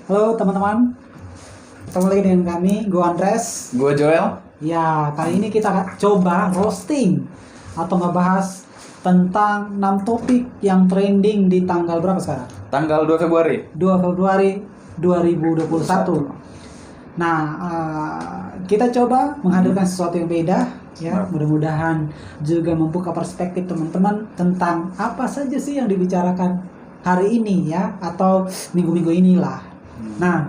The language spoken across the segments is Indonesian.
Halo teman-teman, ketemu lagi dengan kami, gue Andres. Gue Joel. Ya, kali ini kita coba roasting atau ngebahas tentang 6 topik yang trending di tanggal berapa sekarang? Tanggal 2 Februari 2 Februari 2021. Nah, kita coba menghadirkan sesuatu yang beda, ya. Mudah-mudahan juga membuka perspektif teman-teman tentang apa saja sih yang dibicarakan hari ini, ya, atau minggu-minggu inilah. Nah,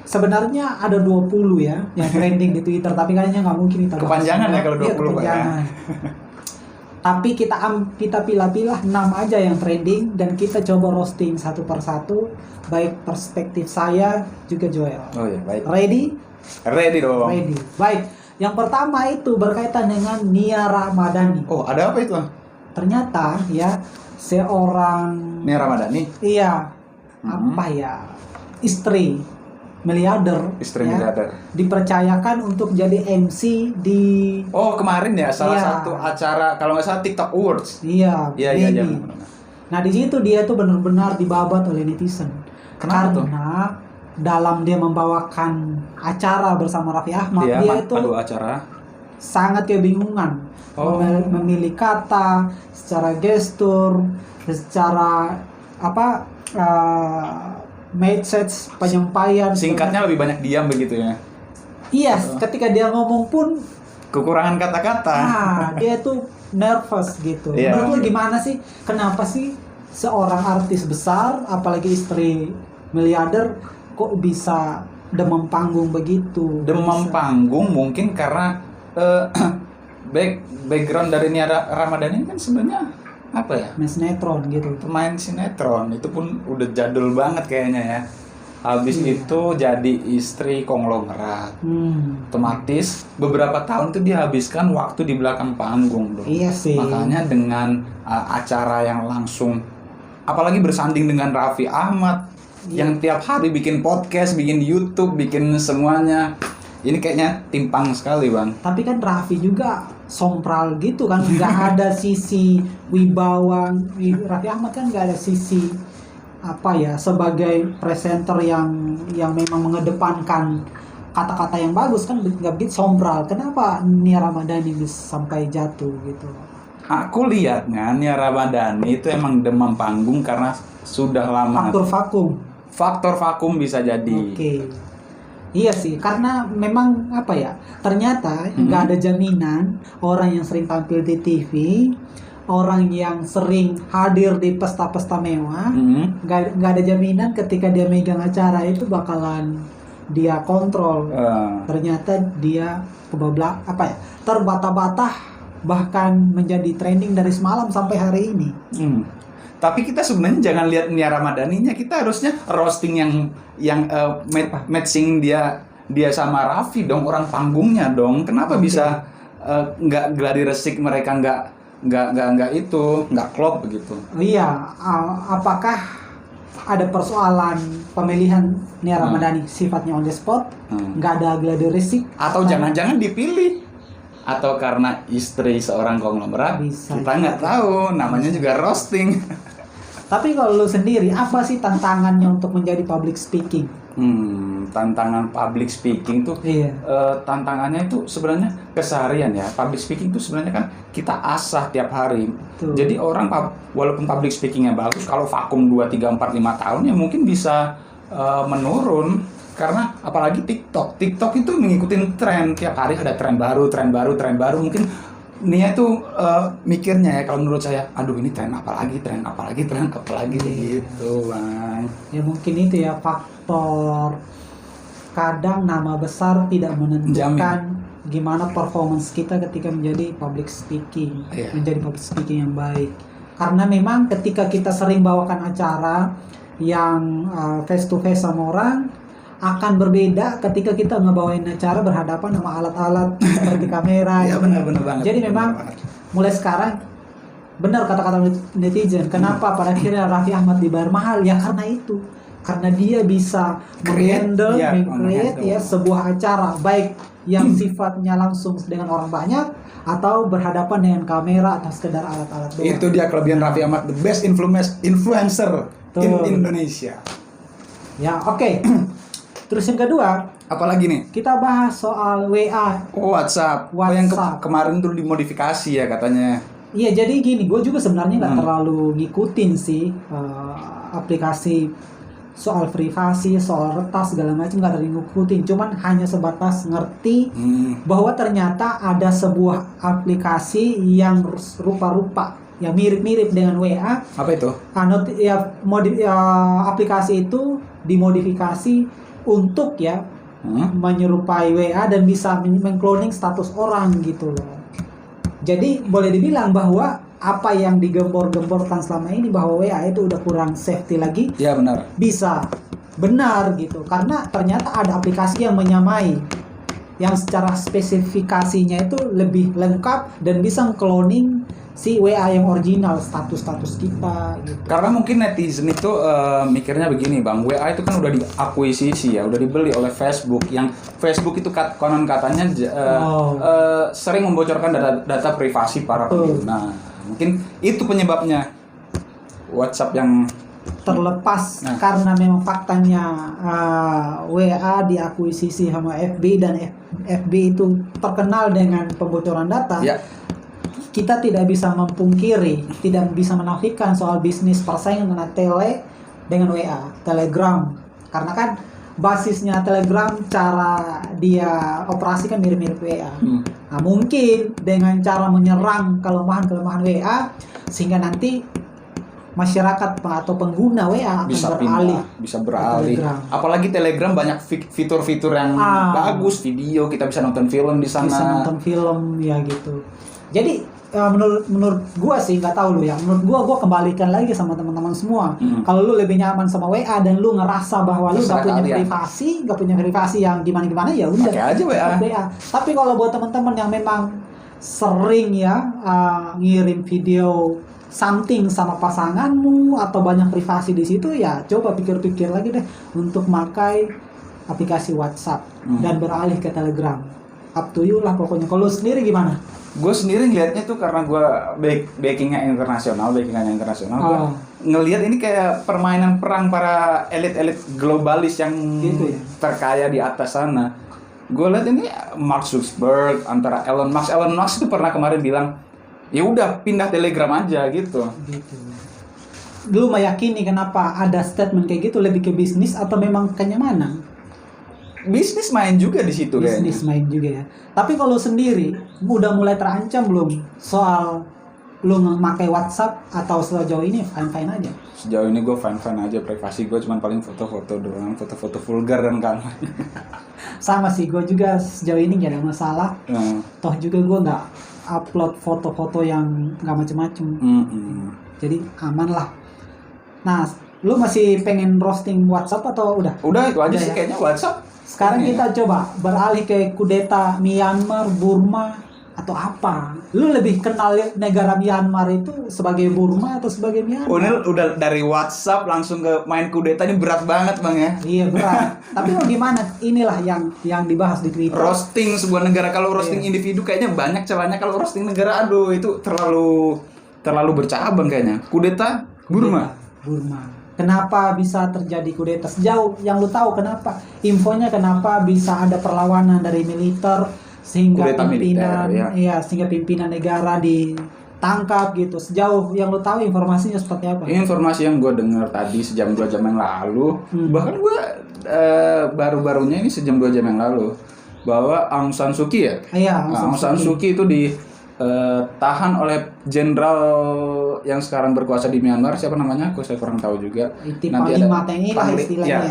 sebenarnya ada 20 ya yang trending di Twitter, tapi kayaknya nggak mungkin kita bahas. Kepanjangan ya kalau 20 Pak ya. Tapi kita pilih-pilih 6 aja yang trending dan kita coba roasting satu persatu, baik perspektif saya juga Joel. Oh iya, baik. Ready dong. Ready. Baik. Yang pertama itu berkaitan dengan Nia Ramadhani. Oh, ada apa itu? Ternyata ya seorang Nia Ramadhani. Iya. Apa ya? Istri miliarder. Dipercayakan untuk jadi MC di kemarin ya salah satu acara kalau nggak salah TikTok Awards. Iya. Iya. Nah, di situ dia tuh benar-benar dibabat oleh netizen. Karena dalam dia membawakan acara bersama Raffi Ahmad, dia itu acara sangat kebingungan memilih kata, secara gestur, secara message penyampaian. Singkatnya lebih banyak diam begitu ya. Iya, ketika dia ngomong pun kekurangan kata-kata. Dia tuh nervous gitu. Yeah. Menurut lu gimana sih? Kenapa sih seorang artis besar, apalagi istri miliarder, kok bisa demam panggung begitu? Demam panggung mungkin karena background dari Nia Ramadhani kan sebenarnya apa ya? Main sinetron gitu. Pemain sinetron itu pun udah jadul banget kayaknya ya. Habis itu jadi istri konglomerat. Otomatis beberapa tahun tuh dia habiskan waktu di belakang panggung dong. Iya sih. Makanya dengan acara yang langsung, apalagi bersanding dengan Raffi Ahmad yang tiap hari bikin podcast, bikin YouTube, bikin semuanya. Ini kayaknya timpang sekali, Bang. Tapi kan Raffi juga sompral gitu kan, nggak ada sisi wibawa. Raffi Ahmad kan nggak ada sisi sebagai presenter yang memang mengedepankan kata-kata yang bagus kan, nggak begitu sompral. Kenapa Nia Ramadhani bisa sampai jatuh gitu? Aku lihatnya Nia Ramadhani itu emang demam panggung karena sudah lama. Faktor vakum bisa jadi. Oke. Iya sih, karena memang ternyata nggak ada jaminan orang yang sering tampil di TV, orang yang sering hadir di pesta-pesta mewah, nggak ada jaminan ketika dia megang acara itu bakalan dia kontrol. Ternyata dia terbata-bata, bahkan menjadi trending dari semalam sampai hari ini. Tapi kita sebenarnya jangan lihat Nia Ramadhaninya, kita harusnya roasting yang matching dia sama Raffi dong, orang panggungnya dong. Kenapa bisa nggak gladi resik, mereka nggak klop begitu? Iya, apakah ada persoalan pemilihan Nia Ramadhani sifatnya on the spot, nggak ada gladi resik, atau jangan-jangan dipilih? Atau karena istri seorang konglomerat? Kita nggak tahu, namanya juga roasting. Tapi kalau lu sendiri, apa sih tantangannya untuk menjadi public speaking? Tantangan public speaking tuh, tantangannya itu sebenarnya keseharian ya. Public speaking tuh sebenarnya kan kita asah tiap hari. Jadi orang walaupun public speakingnya bagus, kalau vakum 2, 3, 4, 5 tahun ya mungkin bisa menurun. Karena apalagi TikTok itu mengikuti tren, tiap hari ada tren baru. Mungkin Nia tuh mikirnya ya, kalau menurut saya, aduh ini tren apa lagi gitu, Bang. Ya mungkin itu ya faktor, kadang nama besar tidak menentukan gimana performance kita ketika menjadi public speaking, menjadi public speaking yang baik. Karena memang ketika kita sering bawakan acara yang face to face sama orang, akan berbeda ketika kita ngebawain acara berhadapan sama alat-alat seperti kamera. Ya benar banget. Jadi memang mulai sekarang benar kata-kata netizen, kenapa pada akhirnya Raffi Ahmad dibayar mahal? Ya karena itu. Karena dia bisa menghandle, sebuah acara baik yang sifatnya langsung dengan orang banyak atau berhadapan dengan kamera atau sekedar alat-alat doang. Itu dia kelebihan Raffi Ahmad, the best influencer in Indonesia. Ya, oke. Terus yang kedua, apalagi nih? Kita bahas soal WA. WhatsApp. Yang kemarin tuh dimodifikasi ya katanya. Iya, jadi gini, gue juga sebenarnya nggak terlalu ngikutin sih aplikasi soal privasi, soal retas segala macam, nggak terlalu ngikutin. Cuman hanya sebatas ngerti bahwa ternyata ada sebuah aplikasi yang rupa-rupa, yang mirip-mirip dengan WA. Apa itu? Aplikasi itu dimodifikasi untuk menyerupai WA dan bisa mengcloning status orang gitu loh. Jadi boleh dibilang bahwa apa yang digembor-gemborkan selama ini bahwa WA itu udah kurang safety lagi. Ya benar. Bisa benar gitu, karena ternyata ada aplikasi yang menyamai, yang secara spesifikasinya itu lebih lengkap dan bisa cloning si WA yang original, status kita gitu. Karena mungkin netizen itu mikirnya begini Bang, WA itu kan udah diakuisisi ya, udah dibeli oleh Facebook, yang Facebook itu konon katanya sering membocorkan data privasi para pengguna. Mungkin itu penyebabnya WhatsApp yang terlepas karena memang faktanya WA diakuisisi sama FB dan FB itu terkenal dengan pembocoran data. Ya. Kita tidak bisa memungkiri, tidak bisa menafikan soal bisnis persaingan antara dengan WA, Telegram. Karena kan basisnya Telegram, cara dia operasi kan mirip-mirip WA. Nah, mungkin dengan cara menyerang kelemahan-kelemahan WA sehingga nanti masyarakat atau pengguna WA bisa beralih. Apalagi Telegram banyak fitur-fitur yang bagus, video, kita bisa nonton film di sana. Bisa nonton film ya gitu. Jadi menurut gua sih, nggak tahu lu ya, menurut gua kembalikan lagi sama teman-teman semua. Kalau lu lebih nyaman sama WA dan lu ngerasa bahwa lu nggak punya privasi yang gimana ya udah pakai aja WA. Tapi kalau buat teman-teman yang memang sering ngirim video something sama pasanganmu atau banyak privasi di situ, ya coba pikir-pikir lagi deh untuk pakai aplikasi WhatsApp dan beralih ke Telegram. Up to you lah pokoknya. Kalau sendiri gimana? Gue sendiri ngelihatnya tuh karena gue backingannya internasional, gue ngelihat ini kayak permainan perang para elit-elit globalis yang gitu ya? Terkaya di atas sana. Gue lihat ini Mark Zuckerberg antara Elon Musk itu pernah kemarin bilang, ya udah pindah Telegram aja gitu. Lu meyakini kenapa ada statement kayak gitu, lebih ke bisnis atau memang kenyamanan? Bisnis main juga di situ kayaknya. Bisnis main juga ya. Tapi kalau sendiri udah mulai terancam belum soal lu memakai WhatsApp atau sejauh ini fine-fine aja? Sejauh ini gue fine-fine aja, privasi gue cuma paling foto-foto doang, foto-foto vulgar dan kampanye. Sama sih, gue juga sejauh ini gak ada masalah. Toh juga gue nggak upload foto-foto yang nggak macem-macem. Jadi aman lah. Nah, lu masih pengen roasting WhatsApp atau udah? Udah itu aja sih kayaknya WhatsApp. Sekarang kita coba beralih ke kudeta Myanmar, Burma, atau apa? Lu lebih kenal negara Myanmar itu sebagai Burma atau sebagai Myanmar? Udah dari WhatsApp langsung ke main kudeta, ini berat banget Bang ya. Iya berat. Tapi mau gimana? Inilah yang dibahas di Twitter. Roasting sebuah negara, kalau roasting individu kayaknya banyak celahnya. Kalau roasting negara, aduh itu terlalu bercabang kayaknya. Kudeta Burma. Kenapa bisa terjadi kudeta? Sejauh yang lu tahu kenapa? Infonya kenapa bisa ada perlawanan dari militer sehingga kudeta pimpinan militer, sehingga pimpinan negara ditangkap gitu. Sejauh yang lu tahu informasinya seperti apa? Informasi yang gue dengar tadi sejam 2 jam yang lalu, bahkan gue baru-barunya ini sejam 2 jam yang lalu, bahwa Aung San Suu Kyi Aung San Suu Kyi itu tahan oleh jenderal yang sekarang berkuasa di Myanmar, siapa namanya? Saya kurang tahu juga. Nanti ada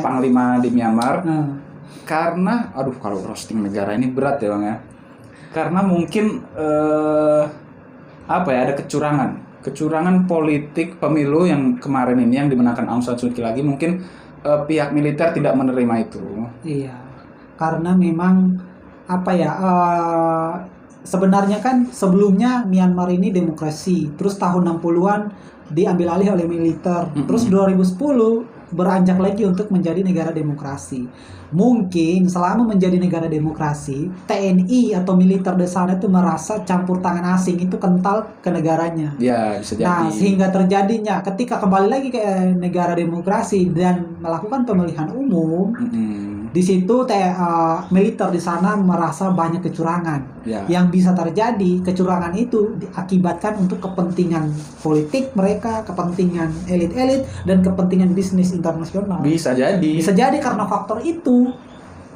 Panglima di Myanmar. Karena kalau roasting negara ini berat ya Bang ya. Karena mungkin ada kecurangan politik pemilu yang kemarin ini yang dimenangkan Aung San Suu Kyi lagi, mungkin pihak militer tidak menerima itu. Iya. Karena memang sebenarnya kan sebelumnya Myanmar ini demokrasi, terus tahun 60-an diambil alih oleh militer, terus 2010 beranjak lagi untuk menjadi negara demokrasi. Mungkin selama menjadi negara demokrasi, TNI atau militer di sana itu merasa campur tangan asing itu kental ke negaranya. Ya, bisa jadi. Nah, sehingga terjadinya ketika kembali lagi ke negara demokrasi dan melakukan pemilihan umum, di situ militer di sana merasa banyak kecurangan. Yang bisa terjadi, kecurangan itu diakibatkan untuk kepentingan politik mereka, kepentingan elit-elit, dan kepentingan bisnis internasional. Bisa jadi. Bisa jadi karena faktor itu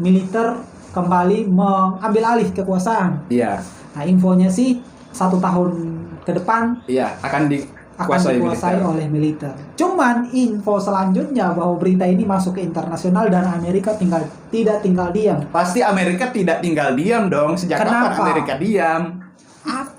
militer kembali mengambil alih kekuasaan. Iya. Nah, infonya sih 1 tahun ke depan akan dikuasai oleh militer. Cuman info selanjutnya bahwa berita ini masuk ke internasional dan Amerika tidak tinggal diam. Pasti Amerika tidak tinggal diam dong. Sejak kapan Amerika diam?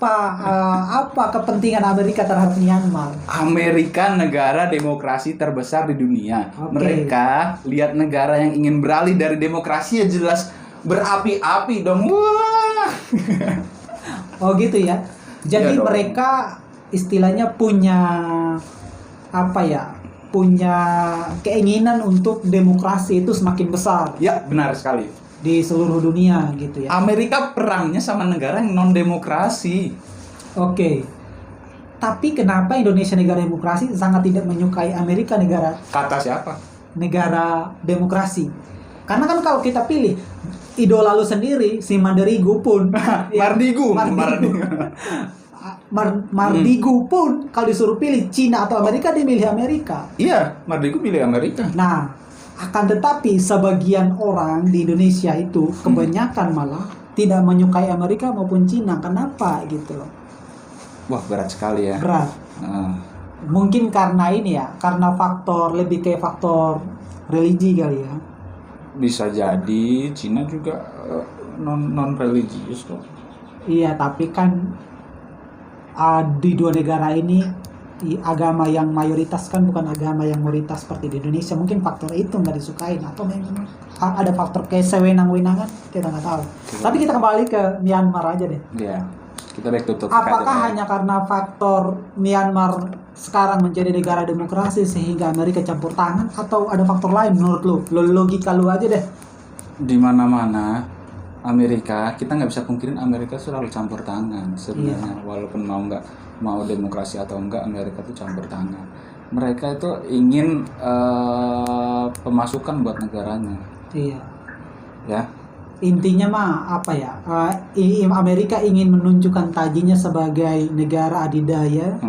Apa kepentingan Amerika terhadap Myanmar? Amerika negara demokrasi terbesar di dunia. Mereka lihat negara yang ingin beralih dari demokrasi ya jelas berapi-api dong. Wah. Oh gitu ya. Jadi mereka istilahnya punya punya keinginan untuk demokrasi itu semakin besar. Ya, benar sekali. Di seluruh dunia gitu ya. Amerika perangnya sama negara yang non demokrasi. Oke. Tapi kenapa Indonesia negara demokrasi sangat tidak menyukai Amerika negara? Kata siapa? Negara demokrasi. Karena kan kalau kita pilih idola lu sendiri si Mandarigu pun Mardigu pun kalau disuruh pilih Cina atau Amerika, dia milih Amerika. Iya, Mardigu pilih Amerika. Nah, akan tetapi sebagian orang di Indonesia itu kebanyakan malah tidak menyukai Amerika maupun Cina. Kenapa gitu loh? Wah, berat sekali ya. Berat. Mungkin karena ini ya, karena lebih kayak faktor religi kali ya. Bisa jadi Cina juga non religius kok. Iya, tapi kan di dua negara ini agama yang mayoritas kan bukan agama yang minoritas seperti di Indonesia. Mungkin faktor itu nggak disukain atau memang ada faktor kayak sewenang-wenangan, kita nggak tahu. Tapi kita kembali ke Myanmar aja deh. Iya, kita back to apakah hanya karena faktor Myanmar sekarang menjadi negara demokrasi sehingga Amerika campur tangan, atau ada faktor lain menurut lo? Logika lu aja deh. Di mana-mana Amerika, kita nggak bisa pungkirin Amerika selalu campur tangan sebenarnya. Walaupun mau demokrasi atau enggak, Amerika itu campur tangan. Mereka itu ingin pemasukan buat negaranya. Iya. Ya. Intinya mah apa ya? Amerika ingin menunjukkan tajinya sebagai negara adidaya,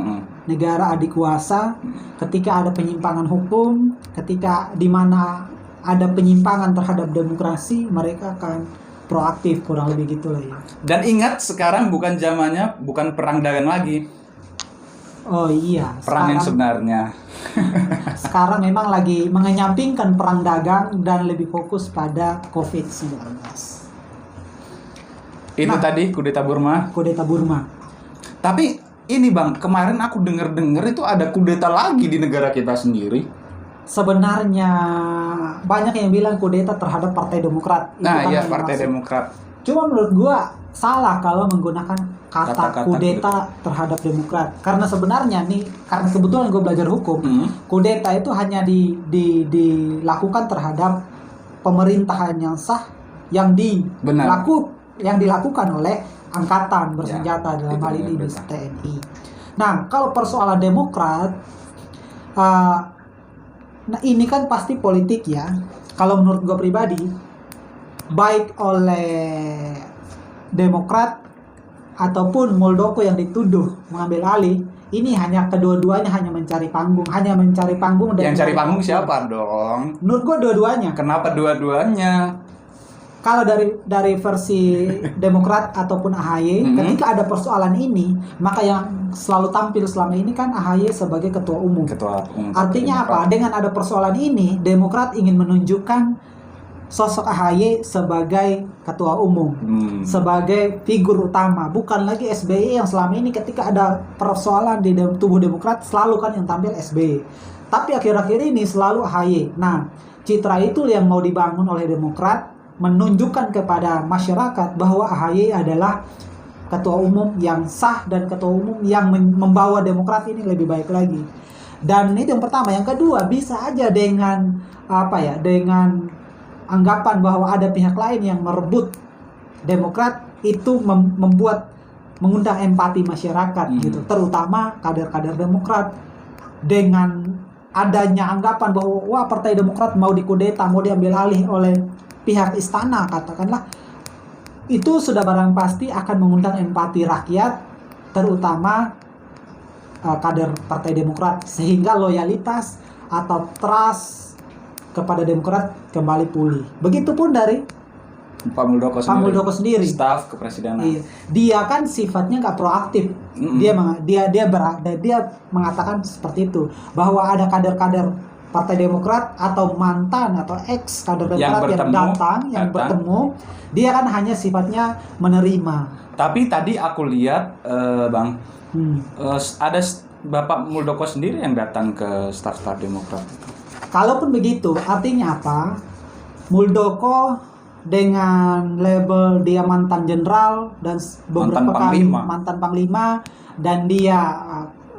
negara adikuasa. Ketika ada penyimpangan hukum, ketika di mana ada penyimpangan terhadap demokrasi, mereka akan proaktif, kurang lebih gitulah ya. Dan ingat, sekarang bukan zamannya, bukan perang dagang lagi. Oh iya. Perang yang sebenarnya. Sekarang memang lagi mengenyampingkan perang dagang dan lebih fokus pada COVID-19. Itu tadi kudeta Burma. Kudeta Burma. Tapi ini Bang, kemarin aku dengar itu ada kudeta lagi di negara kita sendiri. Sebenarnya banyak yang bilang kudeta terhadap Partai Demokrat. Nah, iya, Partai Demokrat. Cuma menurut gua salah kalau menggunakan kata kudeta terhadap Demokrat. Karena sebenarnya nih, karena kebetulan gue belajar hukum, kudeta itu hanya dilakukan terhadap pemerintahan yang sah yang dilakukan oleh angkatan bersenjata, dalam hal ini di TNI. Nah, kalau persoalan Demokrat, nah ini kan pasti politik ya. Kalau menurut gue pribadi, baik oleh Demokrat ataupun Muldoko yang dituduh mengambil alih, ini hanya kedua-duanya hanya mencari panggung. Yang cari panggung siapa dong? Menurut gue dua-duanya. Kenapa dua-duanya? Kalau dari versi Demokrat ataupun AHY, ketika ada persoalan ini, maka yang selalu tampil selama ini kan AHY sebagai ketua umum. Artinya apa? Dengan ada persoalan ini, Demokrat ingin menunjukkan sosok AHY sebagai ketua umum, sebagai figur utama, bukan lagi SBY yang selama ini ketika ada persoalan di tubuh Demokrat selalu kan yang tampil SBY. Tapi akhir-akhir ini selalu AHY. Nah, citra itu yang mau dibangun oleh Demokrat, menunjukkan kepada masyarakat bahwa AHY adalah ketua umum yang sah dan ketua umum yang membawa Demokrat ini lebih baik lagi. Dan itu yang pertama. Yang kedua, bisa aja dengan dengan anggapan bahwa ada pihak lain yang merebut Demokrat, itu mengundang empati masyarakat gitu, terutama kader-kader Demokrat, dengan adanya anggapan bahwa wah, Partai Demokrat mau dikudeta, mau diambil alih oleh pihak istana katakanlah. Itu sudah barang pasti akan mengundang empati rakyat, terutama kader Partai Demokrat, sehingga loyalitas atau trust kepada Demokrat kembali pulih. Begitupun dari Pak Muldoko sendiri, staf kepresidenan. Iya. Dia kan sifatnya nggak proaktif. Dia mengatakan seperti itu, bahwa ada kader-kader Partai Demokrat atau mantan atau ex kader Demokrat yang datang, bertemu, dia kan hanya sifatnya menerima. Tapi tadi aku lihat, Bang, ada Bapak Muldoko sendiri yang datang ke staf-staf Demokrat. Kalaupun begitu, artinya apa? Muldoko dengan label dia mantan jenderal dan beberapa kali mantan panglima, dan dia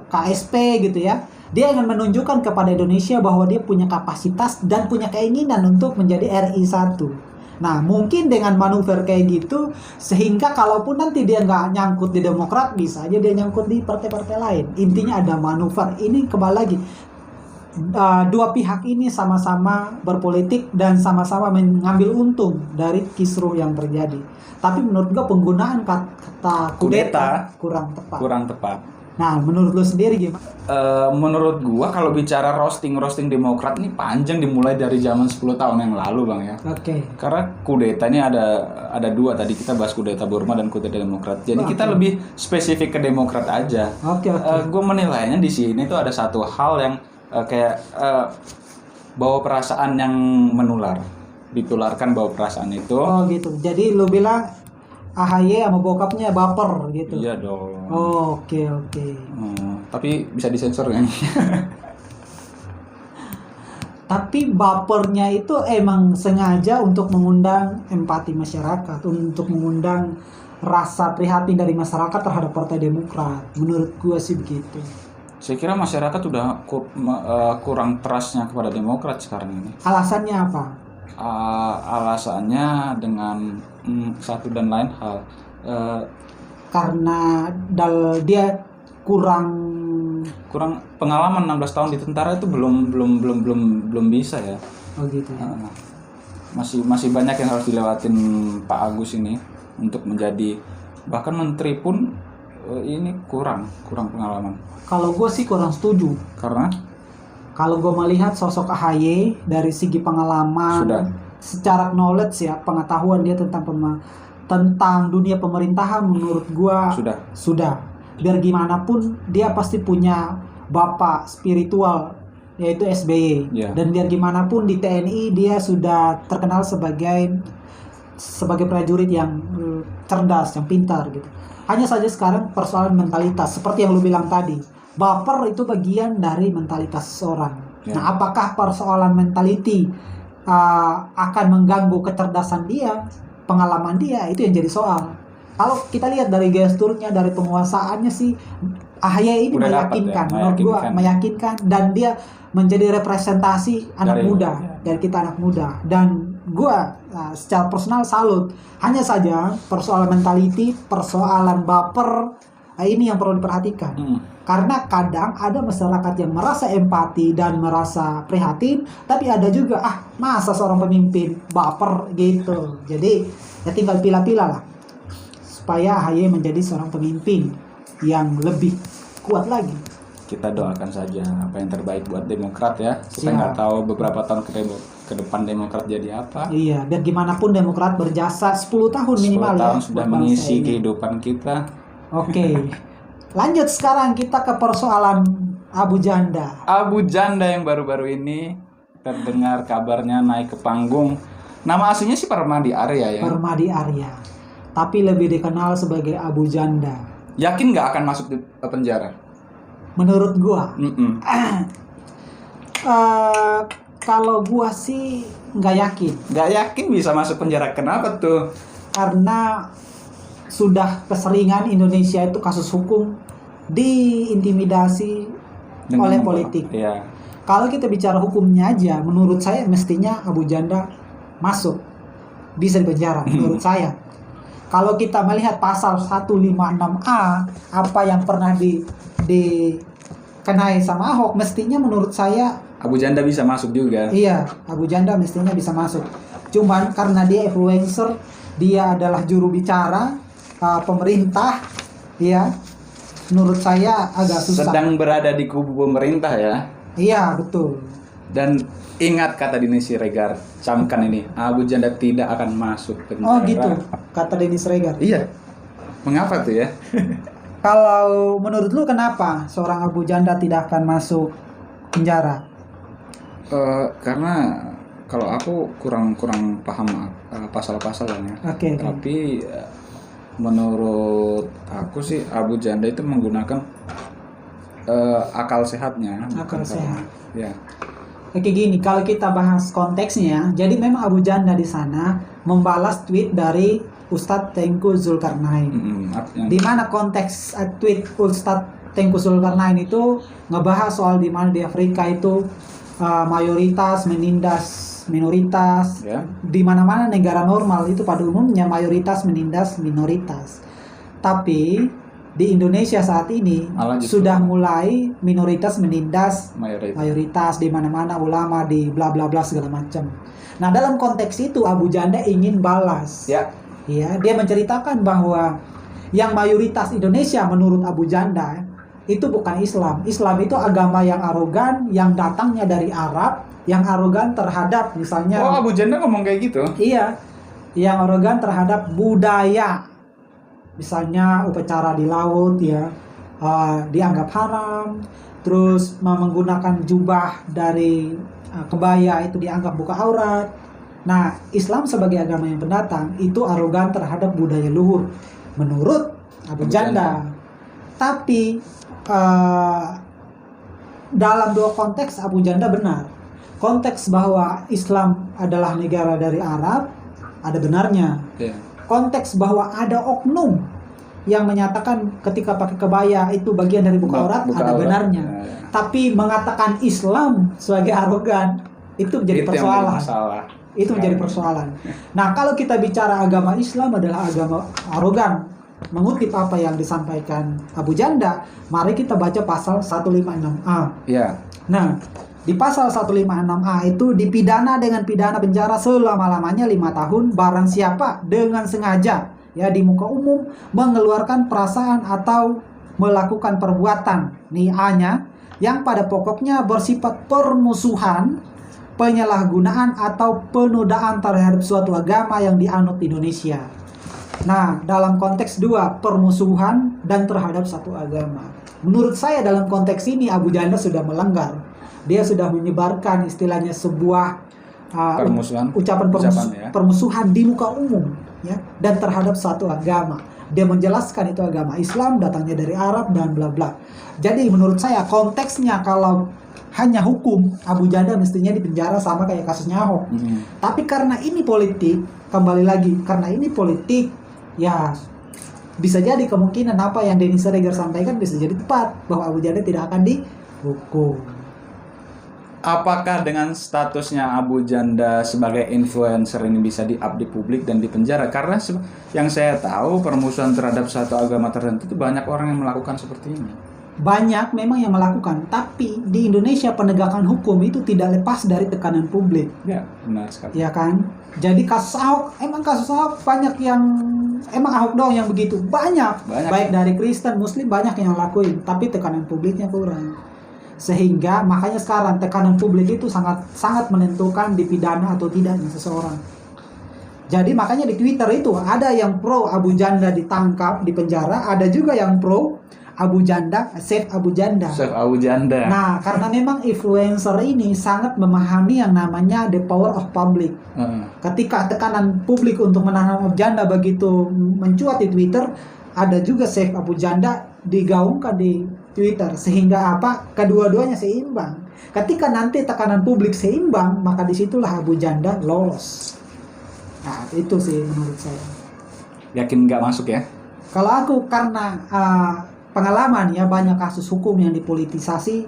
KSP gitu ya, dia ingin menunjukkan kepada Indonesia bahwa dia punya kapasitas dan punya keinginan untuk menjadi RI 1. Nah, mungkin dengan manuver kayak gitu, sehingga kalaupun nanti dia nggak nyangkut di Demokrat, bisa aja dia nyangkut di partai-partai lain. Intinya ada manuver. Ini kembali lagi, dua pihak ini sama-sama berpolitik dan sama-sama mengambil untung dari kisruh yang terjadi. Tapi menurut gua penggunaan kata kudeta kurang tepat. Nah, menurut lu sendiri gimana? Menurut gua kalau bicara roasting Demokrat ini panjang, dimulai dari zaman 10 tahun yang lalu, Bang ya. Oke. Karena kudeta ini ada dua, tadi kita bahas kudeta Burma dan kudeta Demokrat. Jadi kita lebih spesifik ke Demokrat aja. Oke. Gua menilainya di sini tuh ada satu hal yang bawa perasaan yang menular, ditularkan bawa perasaan itu. Oh gitu. Jadi lu bilang AHY sama bokapnya baper gitu. Iya dong. Oh, oke. Tapi bisa disensor kan? Tapi bapernya itu emang sengaja untuk mengundang empati masyarakat, untuk mengundang rasa prihatin dari masyarakat terhadap Partai Demokrat. Menurut gua sih begitu. Saya kira masyarakat udah kurang trustnya kepada Demokrat sekarang ini. Alasannya apa? Alasannya dengan satu dan lain hal. Karena dia kurang pengalaman 16 tahun di tentara itu belum bisa ya. Oh gitu ya. Masih banyak yang harus dilewatin Pak Agus ini untuk menjadi bahkan menteri pun ini kurang pengalaman. Kalau gue sih kurang setuju. Karena kalau gue melihat sosok AHY dari segi pengalaman, secara knowledge ya, pengetahuan dia tentang dunia pemerintahan, menurut gue sudah. Biar gimana pun dia pasti punya bapak spiritual, yaitu SBY. Dan biar gimana pun di TNI dia sudah terkenal sebagai prajurit yang cerdas, yang pintar gitu. Hanya saja sekarang persoalan mentalitas, seperti yang lu bilang tadi. Baper itu bagian dari mentalitas seseorang. Nah, apakah persoalan mentality akan mengganggu kecerdasan dia, pengalaman dia, itu yang jadi soal. Kalau kita lihat dari gesturnya, dari penguasaannya sih, AHY ini meyakinkan, menurut gua meyakinkan, dan dia menjadi representasi anak muda, dari kita anak muda. Dan gua secara personal salut. Hanya saja persoalan mentality, persoalan baper, ini yang perlu diperhatikan. Karena kadang ada masyarakat yang merasa empati dan merasa prihatin, tapi ada juga masa seorang pemimpin baper gitu. Jadi ya tinggal pilih-pilih lah, supaya AHY menjadi seorang pemimpin yang lebih kuat lagi. Kita doakan saja apa yang terbaik buat Demokrat ya. Kita nggak tahu beberapa tahun ke depan Demokrat jadi apa. Iya, dan gimana pun Demokrat berjasa 10 tahun minimal 10 tahun sudah mengisi kehidupan kita. Oke. Lanjut sekarang kita ke persoalan Abu Janda. Abu Janda yang baru-baru ini terdengar kabarnya naik ke panggung. Nama aslinya sih Permadi Arya ya. Permadi Arya. Tapi lebih dikenal sebagai Abu Janda. Yakin nggak akan masuk di penjara? Menurut gua. Kalau gua sih nggak yakin. Nggak yakin bisa masuk penjara. Kenapa tuh? Karena sudah keseringan Indonesia itu kasus hukum diintimidasi oleh politik. Iya. Kalau kita bicara hukumnya aja, menurut saya mestinya Abu Janda masuk, bisa dipenjara menurut saya. Kalau kita melihat pasal 156A, apa yang pernah dikenai sama Ahok, mestinya menurut saya Abu Janda bisa masuk juga. Iya, Abu Janda mestinya bisa masuk. Cuman karena dia influencer, dia adalah juru bicara pemerintah, ya, menurut saya agak susah. Sedang berada di kubu pemerintah ya. Iya, betul. Dan ingat kata Denny Siregar, camkan ini, Abu Janda tidak akan masuk penjara. Oh gitu, kata Denny Siregar. Iya. Mengapa tuh ya? Kalau menurut lu kenapa seorang Abu Janda tidak akan masuk penjara? Karena kalau aku kurang paham pasal-pasalnya. Oke. Tapi menurut aku sih Abu Janda itu menggunakan akal sehatnya. Akal sehat. Ya. Oke gini, kalau kita bahas konteksnya, jadi memang Abu Janda di sana membalas tweet dari Ustadz Tengku Zulkarnain. Di mana konteks tweet Ustadz Tengku Zulkarnain itu ngebahas soal di mana di Afrika itu mayoritas menindas minoritas. Yeah. Di mana-mana negara normal itu pada umumnya mayoritas menindas minoritas. Tapi di Indonesia saat ini sudah mulai minoritas menindas mayoritas di mana-mana, ulama di bla bla bla segala macam. Nah, dalam konteks itu Abu Janda ingin balas. Ya. Ya, dia menceritakan bahwa yang mayoritas Indonesia menurut Abu Janda itu bukan Islam. Islam itu agama yang arogan, yang datangnya dari Arab, yang arogan terhadap misalnya. Oh, Abu Janda ngomong kayak gitu? Iya, yang arogan terhadap budaya. Misalnya upacara di laut ya dianggap haram, terus menggunakan jubah dari kebaya itu dianggap buka aurat. Nah, Islam sebagai agama yang pendatang itu arogan terhadap budaya luhur menurut Abu Janda. Tapi dalam dua konteks Abu Janda benar. Konteks bahwa Islam adalah negara dari Arab ada benarnya. Yeah. Konteks bahwa ada oknum yang menyatakan ketika pakai kebaya itu bagian dari buka aurat ada benarnya. Ya. Tapi mengatakan Islam sebagai arogan itu menjadi persoalan. Itu menjadi persoalan. Nah, kalau kita bicara agama Islam adalah agama arogan, mengutip apa yang disampaikan Abu Janda, mari kita baca pasal 156A. Ya. Nah, di pasal 156A itu dipidana dengan pidana penjara selama-lamanya 5 tahun barang siapa dengan sengaja ya di muka umum mengeluarkan perasaan atau melakukan perbuatan nih A-nya yang pada pokoknya bersifat permusuhan, penyalahgunaan atau penodaan terhadap suatu agama yang dianut Indonesia. Nah, dalam konteks 2, permusuhan dan terhadap satu agama. Menurut saya dalam konteks ini Abu Janda sudah melanggar. Dia sudah menyebarkan istilahnya sebuah ucapan permusuhan di muka umum ya, dan terhadap satu agama. Dia menjelaskan itu agama Islam datangnya dari Arab dan bla bla. Jadi menurut saya konteksnya kalau hanya hukum, Abu Janda mestinya dipenjara sama kayak kasusnya Ahok. Tapi karena ini politik, kembali lagi karena ini politik, ya bisa jadi kemungkinan apa yang Denny Siregar sampaikan bisa jadi tepat bahwa Abu Janda tidak akan dihukum. Apakah dengan statusnya Abu Janda sebagai influencer ini bisa di-up di publik dan dipenjara? Karena yang saya tahu permusuhan terhadap satu agama tertentu itu banyak orang yang melakukan seperti ini. Banyak memang yang melakukan, tapi di Indonesia penegakan hukum itu tidak lepas dari tekanan publik. Ya, benar sekali. Ya kan? Jadi kasus Ahok banyak yang emang Ahok doang yang begitu. Banyak. Baik dari Kristen, Muslim banyak yang lakuin, tapi tekanan publiknya kurang. Sehingga makanya sekarang tekanan publik itu sangat menentukan dipidana atau tidaknya seseorang. Jadi makanya di Twitter itu ada yang pro Abu Janda ditangkap, dipenjara, ada juga yang pro Abu Janda, save Abu Janda. Save Abu Janda. Nah, karena memang influencer ini sangat memahami yang namanya the power of public. Ketika tekanan publik untuk menahan Abu Janda begitu mencuat di Twitter, ada juga save Abu Janda digaungkan di Twitter, sehingga apa? Kedua-duanya seimbang. Ketika nanti tekanan publik seimbang, maka disitulah Abu Janda lolos. Nah, itu sih menurut saya. Yakin nggak masuk ya? Kalau aku karena pengalaman ya banyak kasus hukum yang dipolitisasi,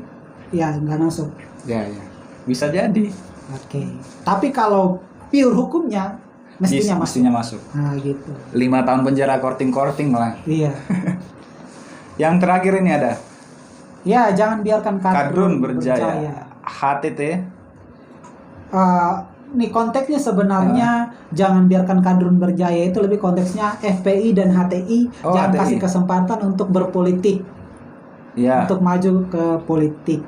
Ya, nggak masuk. Ya. Bisa jadi. Oke. Tapi kalau pure hukumnya mestinya masuk. Nah, gitu. 5 tahun penjara korting lah. Iya. Yang terakhir ini ada. Ya, jangan biarkan kadrun berjaya. HTT. Nih konteksnya sebenarnya jangan biarkan kadrun berjaya, itu lebih konteksnya FPI dan HTI jangan HTI. Kasih kesempatan untuk berpolitik. Ya. Untuk maju ke politik.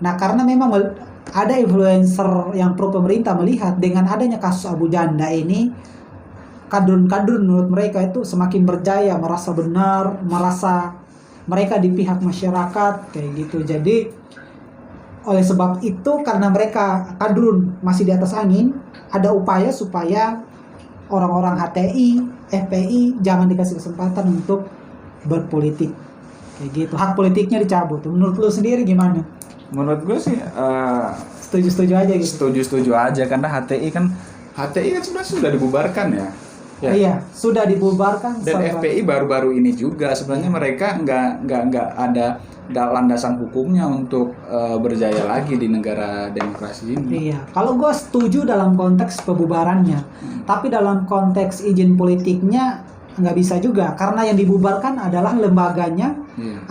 Nah, karena memang ada influencer yang pro pemerintah melihat dengan adanya kasus Abu Janda ini, kadrun-kadrun menurut mereka itu semakin berjaya, merasa benar, merasa mereka di pihak masyarakat kayak gitu. Jadi oleh sebab itu, karena mereka kadrun masih di atas angin, ada upaya supaya orang-orang HTI, FPI jangan dikasih kesempatan untuk berpolitik kayak gitu. Hak politiknya dicabut. Menurut lu sendiri gimana? Menurut gue sih setuju aja gitu. Setuju aja, karena HTI kan sebenarnya sudah dibubarkan ya. Iya, sudah dibubarkan. Dan FPI baru-baru ini juga sebenarnya mereka nggak ada landasan hukumnya untuk berjaya lagi di negara demokrasi ini. Iya, kalau gue setuju dalam konteks pembubarannya, tapi dalam konteks izin politiknya nggak bisa juga, karena yang dibubarkan adalah lembaganya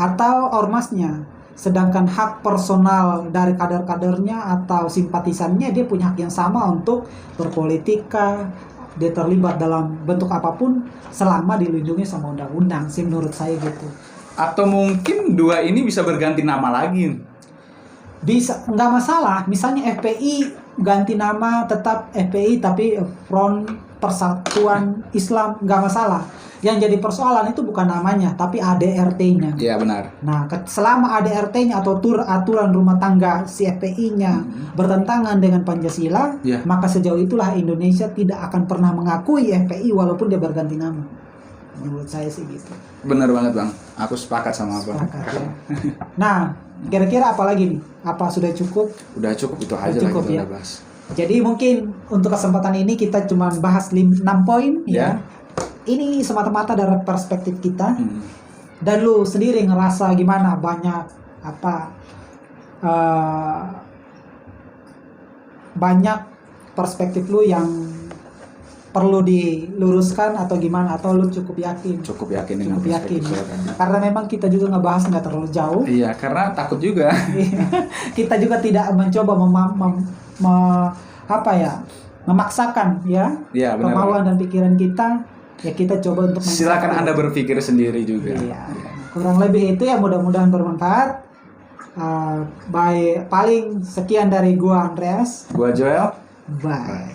atau ormasnya. Sedangkan hak personal dari kader-kadernya atau simpatisannya, dia punya hak yang sama untuk berpolitika, dia terlibat dalam bentuk apapun selama dilindungi sama undang-undang sih, menurut saya gitu. Atau mungkin dua ini bisa berganti nama lagi. Bisa, nggak masalah. Misalnya FPI ganti nama tetap FPI tapi Front Persatuan Islam, nggak masalah. Yang jadi persoalan itu bukan namanya, tapi ADRT-nya. Iya, benar. Nah, selama ADRT-nya atau aturan rumah tangga si FPI-nya bertentangan dengan Pancasila, maka sejauh itulah Indonesia tidak akan pernah mengakui FPI walaupun dia berganti nama. Menurut saya sih gitu. Benar banget, Bang. Aku sepakat sama Bang. Ya. Nah, kira-kira apa lagi nih? Apa sudah cukup? Udah cukup, itu aja cukup, lah kita ya. bahas. Jadi mungkin untuk kesempatan ini kita cuma bahas 6 poin ya. Ini semata-mata dari perspektif kita. Dan lu sendiri ngerasa gimana? Banyak banyak perspektif lu yang perlu diluruskan atau gimana? Atau lu cukup yakin? Cukup yakin dengan yakin. Karena memang kita juga ngebahas nggak terlalu jauh. Iya, karena takut juga. Kita juga tidak mencoba memaksakan kemauan dan pikiran kita. Ya, kita coba untuk silakan Anda berpikir sendiri juga. Iya. Kurang lebih itu ya, mudah-mudahan bermanfaat. Paling sekian dari gua Andreas. Gua Joel. Bye.